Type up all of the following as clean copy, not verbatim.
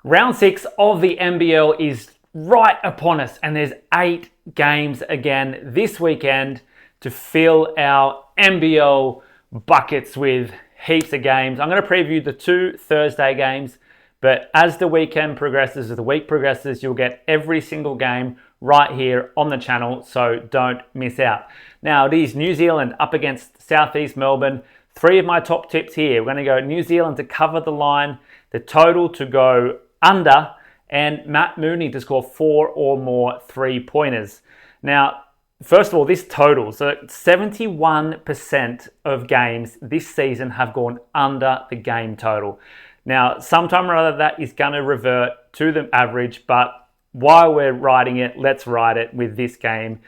Round 6 of the NBL is right upon us, and there's 8 games again this weekend to fill our NBL buckets with heaps of games. I'm going to preview the 2 Thursday games, but as the weekend progresses, as the week progresses, you'll get every single game right here on the channel, so don't miss out. Now, it is New Zealand up against South East Melbourne. 3 of my top tips here. We're going to go New Zealand to cover the line, the total to go under, and Matt Mooney to score 4 or more 3-pointers. Now, first of all, this total. So 71% of games this season have gone under the game total. Now, sometime or other that is going to revert to the average, but while we're riding it, let's ride it with this game.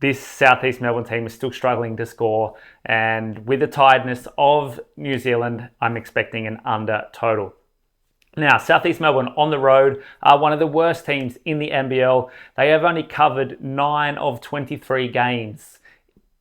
This South East Melbourne team is still struggling to score, and with the tiredness of New Zealand, I'm expecting an under total. Now, South East Melbourne on the road are one of the worst teams in the NBL. They have only covered 9 of 23 games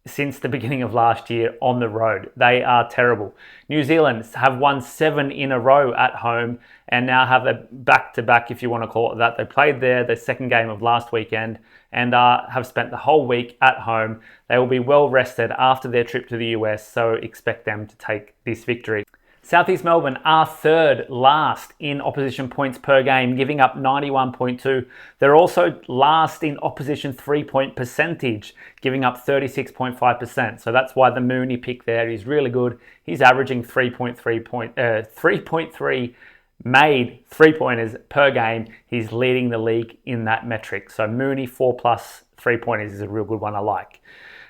since the beginning of last year on the road. They are terrible. New Zealand have won 7 in a row at home and now have a back-to-back, if you want to call it that. They played their second game of last weekend and have spent the whole week at home. They will be well rested after their trip to the US, so expect them to take this victory. South East Melbourne are third last in opposition points per game, giving up 91.2. They're also last in opposition 3-point percentage, giving up 36.5%. So that's why the Mooney pick there is really good. He's averaging 3.3 made 3-pointers per game. He's leading the league in that metric. So Mooney 4+ 3-pointers is a real good one I like.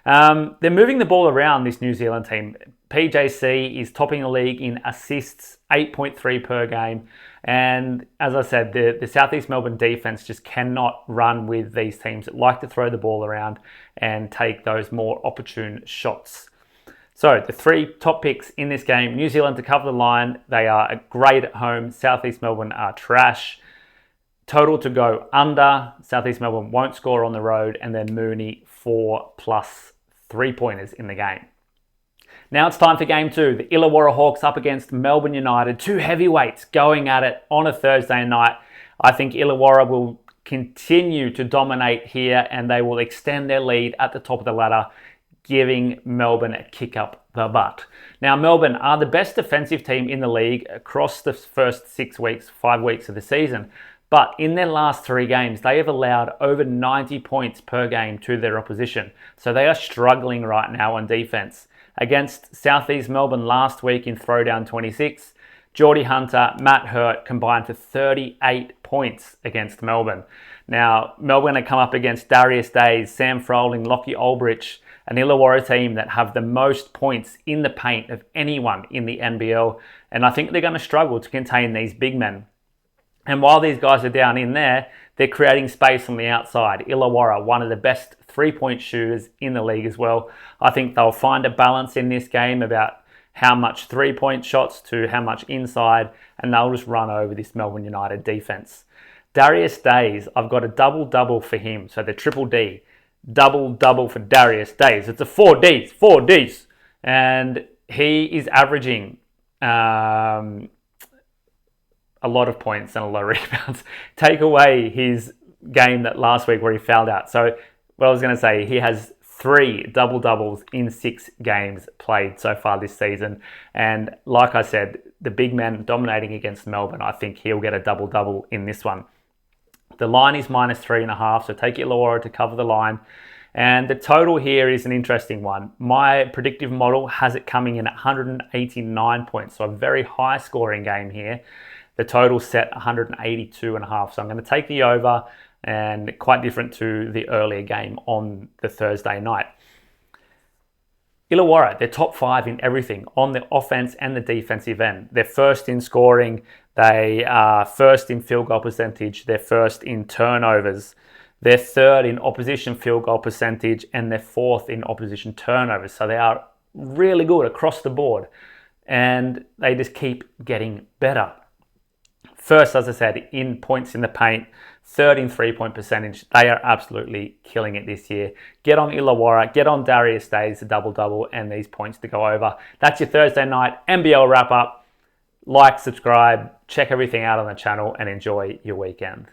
They're moving the ball around, this New Zealand team. PJC is topping the league in assists, 8.3 per game. And as I said, the South East Melbourne defense just cannot run with these teams that like to throw the ball around and take those more opportune shots. So the 3 top picks in this game: New Zealand to cover the line. They are great at home. South East Melbourne are trash. Total to go under. South East Melbourne won't score on the road. And then Mooney 4+ 3-pointers in the game. Now it's time for game 2. The Illawarra Hawks up against Melbourne United. 2 heavyweights going at it on a Thursday night. I think Illawarra will continue to dominate here and they will extend their lead at the top of the ladder, giving Melbourne a kick up the butt. Now, Melbourne are the best defensive team in the league across the first 5 weeks of the season. But in their last 3 games, they have allowed over 90 points per game to their opposition. So they are struggling right now on defense. Against South East Melbourne last week in Throwdown 26, Geordie Hunter, Matt Hurt combined for 38 points against Melbourne. Now, Melbourne have come up against Darius Days, Sam Froling, Lockie Ulbrich, an Illawarra team that have the most points in the paint of anyone in the NBL. And I think they're going to struggle to contain these big men. And while these guys are down in there, they're creating space on the outside. Illawarra, one of the best 3-point shooters in the league as well. I think they'll find a balance in this game about how much 3-point shots to how much inside, and they'll just run over this Melbourne United defense. Darius Days, I've got a double-double for him, so the triple D. Double-double for Darius Days. It's a 4 Ds. And he is averaging a lot of points and a lot of rebounds. Take away his game that last week where he fouled out. So what I was going to say, he has 3 double-doubles in 6 games played so far this season. And like I said, the big man dominating against Melbourne, I think he'll get a double-double in this one. The line is -3.5, so take Illawarra to cover the line. And the total here is an interesting one. My predictive model has it coming in at 189 points, so a very high scoring game here. The total set 182.5, so I'm going to take the over, and quite different to the earlier game on the Thursday night. Illawarra, they're top 5 in everything on the offense and the defensive end. They're first in scoring, they are first in field goal percentage, they're first in turnovers, they're third in opposition field goal percentage, and they're 4th in opposition turnovers. So they are really good across the board, and they just keep getting better. First, as I said, in points in the paint, 3rd in 3-point percentage. They are absolutely killing it this year. Get on Illawarra, get on Darius Days, a double-double, and these points to go over. That's your Thursday night NBL wrap-up. Like, subscribe, check everything out on the channel, and enjoy your weekend.